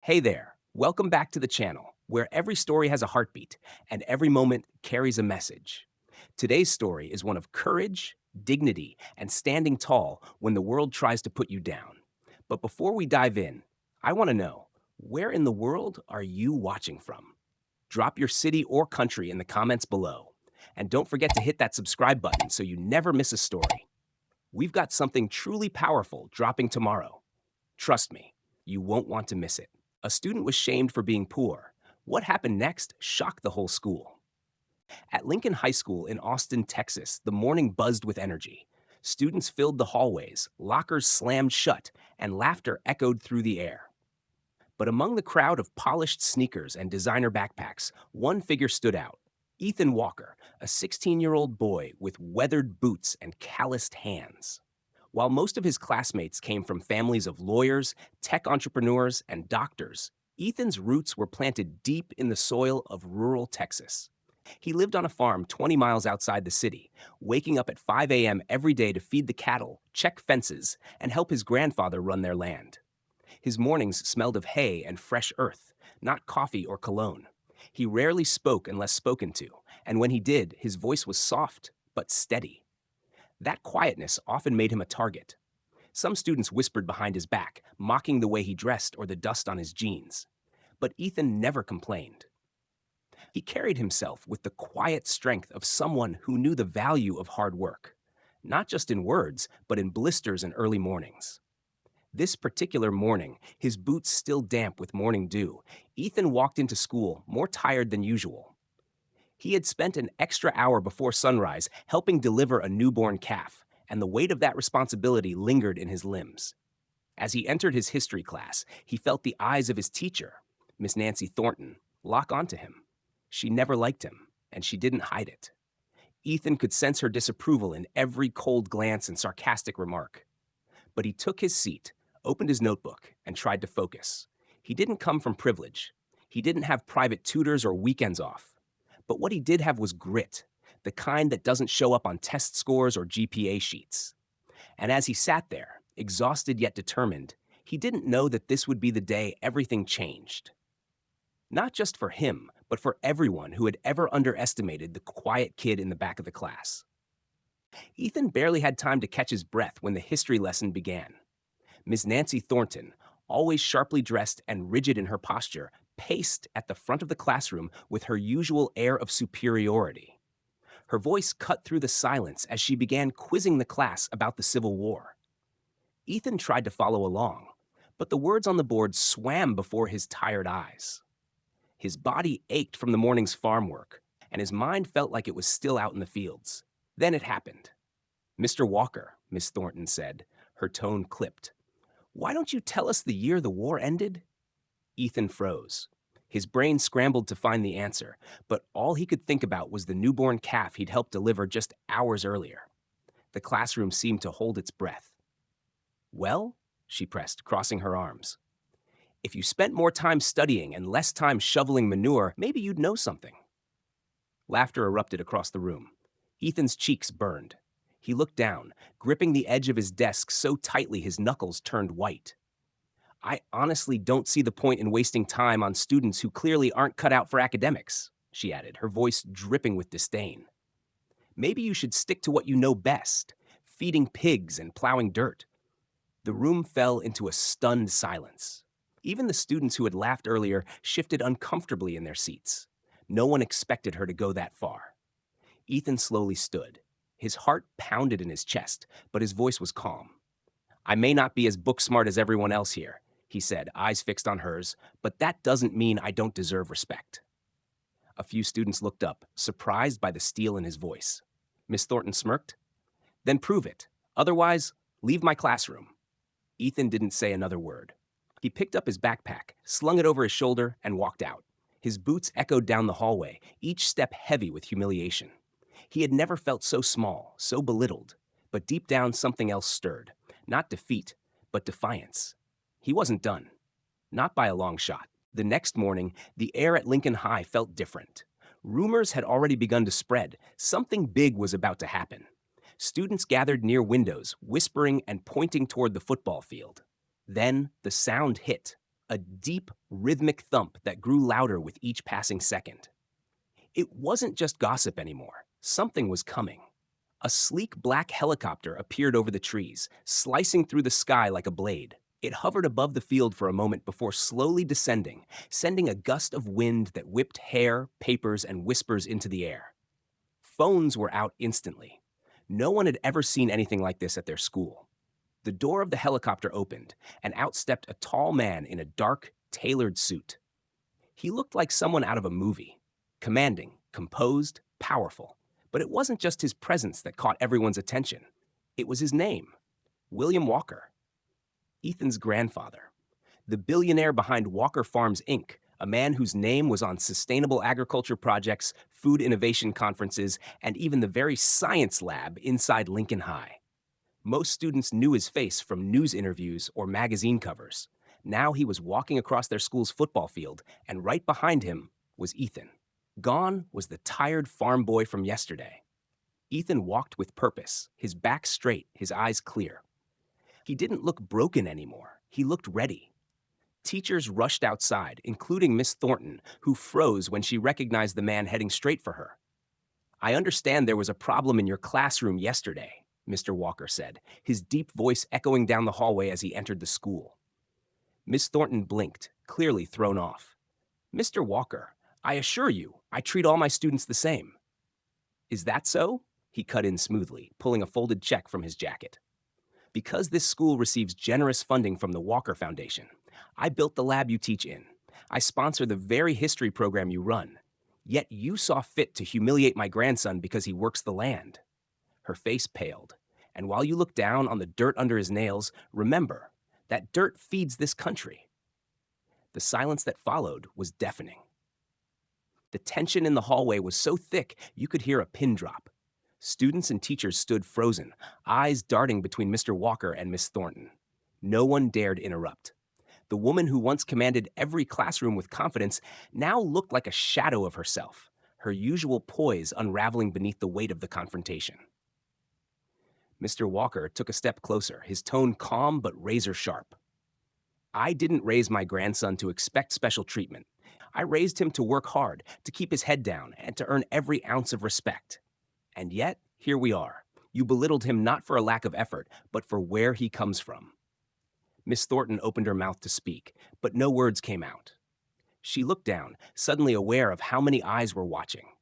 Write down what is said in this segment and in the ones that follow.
Hey there, welcome back to the channel, where every story has a heartbeat and every moment carries a message. Today's story is one of courage, dignity, and standing tall when the world tries to put you down. But before we dive in, I want to know, where in the world are you watching from? Drop your city or country in the comments below. And don't forget to hit that subscribe button so you never miss a story. We've got something truly powerful dropping tomorrow. Trust me, you won't want to miss it. A student was shamed for being poor. What happened next shocked the whole school. At Lincoln High School in Austin, Texas, the morning buzzed with energy. Students filled the hallways, lockers slammed shut, and laughter echoed through the air. But among the crowd of polished sneakers and designer backpacks, one figure stood out: Ethan Walker, a 16-year-old boy with weathered boots and calloused hands. While most of his classmates came from families of lawyers, tech entrepreneurs, and doctors, Ethan's roots were planted deep in the soil of rural Texas. He lived on a farm 20 miles outside the city, waking up at 5 a.m. every day to feed the cattle, check fences, and help his grandfather run their land. His mornings smelled of hay and fresh earth, not coffee or cologne. He rarely spoke unless spoken to, and when he did, his voice was soft but steady. That quietness often made him a target. Some students whispered behind his back, mocking the way he dressed or the dust on his jeans. But Ethan never complained. He carried himself with the quiet strength of someone who knew the value of hard work, not just in words, but in blisters and early mornings. This particular morning, his boots still damp with morning dew, Ethan walked into school more tired than usual. He had spent an extra hour before sunrise helping deliver a newborn calf, and the weight of that responsibility lingered in his limbs. As he entered his history class, he felt the eyes of his teacher, Miss Nancy Thornton, lock onto him. She never liked him, and she didn't hide it. Ethan could sense her disapproval in every cold glance and sarcastic remark. But he took his seat, opened his notebook, and tried to focus. He didn't come from privilege. He didn't have private tutors or weekends off. But what he did have was grit, the kind that doesn't show up on test scores or GPA sheets. And as he sat there, exhausted yet determined, he didn't know that this would be the day everything changed. Not just for him, but for everyone who had ever underestimated the quiet kid in the back of the class. Ethan barely had time to catch his breath when the history lesson began. Miss Nancy Thornton, always sharply dressed and rigid in her posture, paced at the front of the classroom with her usual air of superiority. Her voice cut through the silence as she began quizzing the class about the Civil War. Ethan tried to follow along, but the words on the board swam before his tired eyes. His body ached from the morning's farm work, and his mind felt like it was still out in the fields. Then it happened. "Mr. Walker," Miss Thornton said, her tone clipped, "why don't you tell us the year the war ended?" Ethan froze. His brain scrambled to find the answer, but all he could think about was the newborn calf he'd helped deliver just hours earlier. The classroom seemed to hold its breath. "Well," she pressed, crossing her arms, "if you spent more time studying and less time shoveling manure, maybe you'd know something." Laughter erupted across the room. Ethan's cheeks burned. He looked down, gripping the edge of his desk so tightly his knuckles turned white. "I honestly don't see the point in wasting time on students who clearly aren't cut out for academics," she added, her voice dripping with disdain. "Maybe you should stick to what you know best: feeding pigs and plowing dirt." The room fell into a stunned silence. Even the students who had laughed earlier shifted uncomfortably in their seats. No one expected her to go that far. Ethan slowly stood. His heart pounded in his chest, but his voice was calm. "I may not be as book smart as everyone else here," he said, eyes fixed on hers, "but that doesn't mean I don't deserve respect." A few students looked up, surprised by the steel in his voice. Miss Thornton smirked. "Then prove it. Otherwise, leave my classroom." Ethan didn't say another word. He picked up his backpack, slung it over his shoulder, and walked out. His boots echoed down the hallway, each step heavy with humiliation. He had never felt so small, so belittled, but deep down something else stirred. Not defeat, but defiance. He wasn't done. Not by a long shot. The next morning, the air at Lincoln High felt different. Rumors had already begun to spread. Something big was about to happen. Students gathered near windows, whispering and pointing toward the football field. Then the sound hit. a deep, rhythmic thump that grew louder with each passing second. It wasn't just gossip anymore. Something was coming. A sleek black helicopter appeared over the trees, slicing through the sky like a blade. It hovered above the field for a moment before slowly descending, sending a gust of wind that whipped hair, papers, and whispers into the air. Phones were out instantly. No one had ever seen anything like this at their school. The door of the helicopter opened, and out stepped a tall man in a dark, tailored suit. He looked like someone out of a movie, commanding, composed, powerful. But it wasn't just his presence that caught everyone's attention. It was his name, William Walker, Ethan's grandfather, the billionaire behind Walker Farms, Inc., a man whose name was on sustainable agriculture projects, food innovation conferences, and even the very science lab inside Lincoln High. Most students knew his face from news interviews or magazine covers. Now he was walking across their school's football field, and right behind him was Ethan. Gone was the tired farm boy from yesterday. Ethan walked with purpose, his back straight, his eyes clear. He didn't look broken anymore. He looked ready. Teachers rushed outside, including Miss Thornton, who froze when she recognized the man heading straight for her. "I understand there was a problem in your classroom yesterday," Mr. Walker said, his deep voice echoing down the hallway as he entered the school. Miss Thornton blinked, clearly thrown off. "Mr. Walker, I assure you, I treat all my students the same." "Is that so?" He cut in smoothly, pulling a folded check from his jacket. "Because this school receives generous funding from the Walker Foundation, I built the lab you teach in. I sponsor the very history program you run. Yet you saw fit to humiliate my grandson because he works the land." Her face paled. "And while you look down on the dirt under his nails, remember, that dirt feeds this country." The silence that followed was deafening. The tension in the hallway was so thick you could hear a pin drop. Students and teachers stood frozen, eyes darting between Mr. Walker and Miss Thornton. No one dared interrupt. The woman who once commanded every classroom with confidence now looked like a shadow of herself, her usual poise unraveling beneath the weight of the confrontation. Mr. Walker took a step closer, his tone calm but razor sharp. "I didn't raise my grandson to expect special treatment. I raised him to work hard, to keep his head down, and to earn every ounce of respect. And yet, here we are. You belittled him not for a lack of effort, but for where he comes from." Miss Thornton opened her mouth to speak, but no words came out. She looked down, suddenly aware of how many eyes were watching.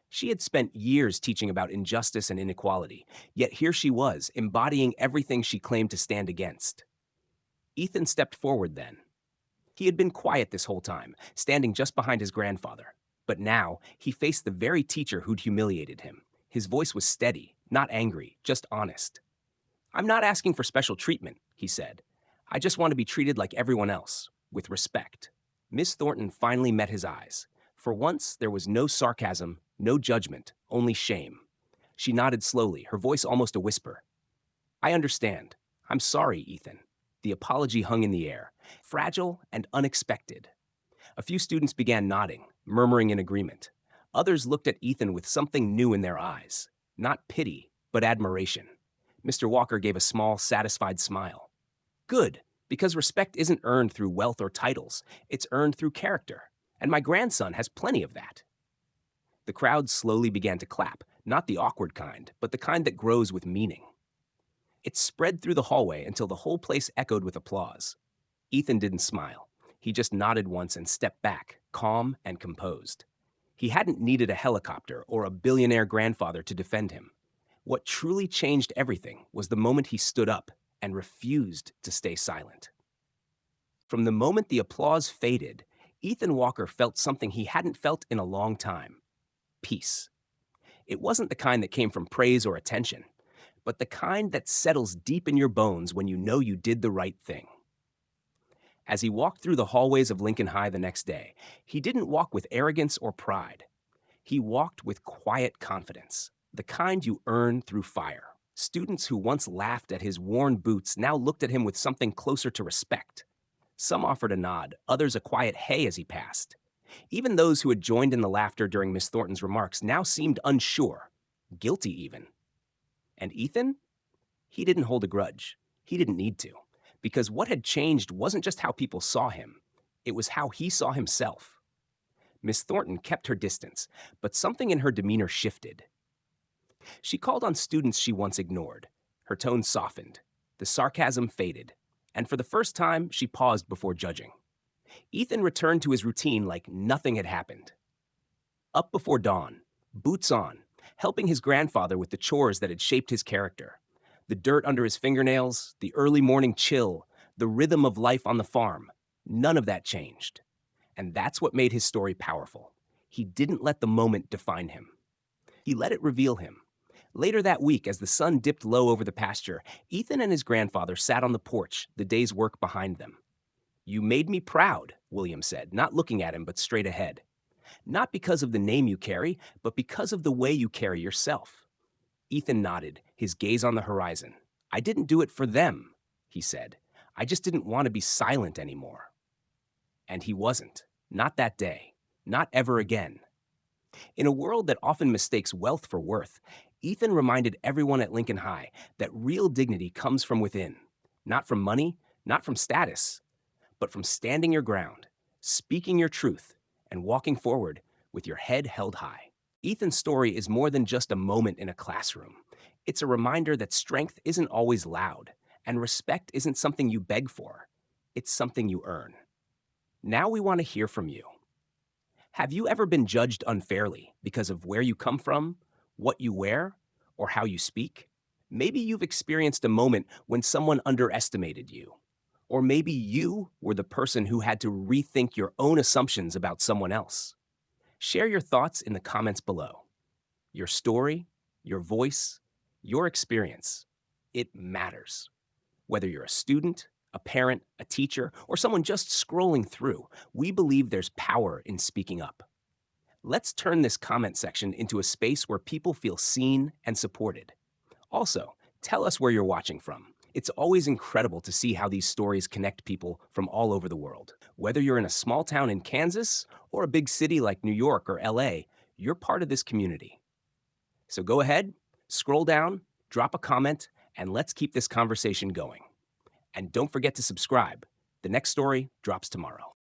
She had spent years teaching about injustice and inequality, yet here she was, embodying everything she claimed to stand against. Ethan stepped forward then. He had been quiet this whole time, standing just behind his grandfather. But now, he faced the very teacher who'd humiliated him. His voice was steady, not angry, just honest. "I'm not asking for special treatment," he said. "I just want to be treated like everyone else, with respect." Miss Thornton finally met his eyes. For once, there was no sarcasm, no judgment, only shame. She nodded slowly, her voice almost a whisper. "I understand. I'm sorry, Ethan." The apology hung in the air, fragile and unexpected. A few students began nodding, murmuring in agreement. Others looked at Ethan with something new in their eyes. Not pity, but admiration. Mr. Walker gave a small, satisfied smile. "Good, because respect isn't earned through wealth or titles. It's earned through character. And my grandson has plenty of that." The crowd slowly began to clap, not the awkward kind, but the kind that grows with meaning. It spread through the hallway until the whole place echoed with applause. Ethan didn't smile. He just nodded once and stepped back, calm and composed. He hadn't needed a helicopter or a billionaire grandfather to defend him. What truly changed everything was the moment he stood up and refused to stay silent. From the moment the applause faded, Ethan Walker felt something he hadn't felt in a long time: peace. It wasn't the kind that came from praise or attention, but the kind that settles deep in your bones when you know you did the right thing. As he walked through the hallways of Lincoln High the next day, he didn't walk with arrogance or pride. He walked with quiet confidence, the kind you earn through fire. Students who once laughed at his worn boots now looked at him with something closer to respect. Some offered a nod, others a quiet hey as he passed. Even those who had joined in the laughter during Miss Thornton's remarks now seemed unsure, guilty even. And Ethan? He didn't hold a grudge. He didn't need to, because what had changed wasn't just how people saw him, it was how he saw himself. Miss Thornton kept her distance, but something in her demeanor shifted. She called on students she once ignored. Her tone softened, the sarcasm faded, and for the first time, she paused before judging. Ethan returned to his routine like nothing had happened. Up before dawn, boots on, helping his grandfather with the chores that had shaped his character. The dirt under his fingernails, the early morning chill, the rhythm of life on the farm. None of that changed. And that's what made his story powerful. He didn't let the moment define him. He let it reveal him. Later that week, as the sun dipped low over the pasture, Ethan and his grandfather sat on the porch, the day's work behind them. "You made me proud," William said, not looking at him but straight ahead. "Not because of the name you carry, but because of the way you carry yourself." Ethan nodded, his gaze on the horizon. "I didn't do it for them," he said. "I just didn't want to be silent anymore." And he wasn't. Not that day. Not ever again. In a world that often mistakes wealth for worth, Ethan reminded everyone at Lincoln High that real dignity comes from within. Not from money, not from status, but from standing your ground, speaking your truth, and walking forward with your head held high. Ethan's story is more than just a moment in a classroom. It's a reminder that strength isn't always loud, and respect isn't something you beg for. It's something you earn. Now we want to hear from you. Have you ever been judged unfairly because of where you come from, what you wear, or how you speak? Maybe you've experienced a moment when someone underestimated you. Or maybe you were the person who had to rethink your own assumptions about someone else. Share your thoughts in the comments below. Your story, your voice, your experience, it matters. Whether you're a student, a parent, a teacher, or someone just scrolling through, we believe there's power in speaking up. Let's turn this comment section into a space where people feel seen and supported. Also, tell us where you're watching from. It's always incredible to see how these stories connect people from all over the world. Whether you're in a small town in Kansas or a big city like New York or LA, you're part of this community. So go ahead, scroll down, drop a comment, and let's keep this conversation going. And don't forget to subscribe. The next story drops tomorrow.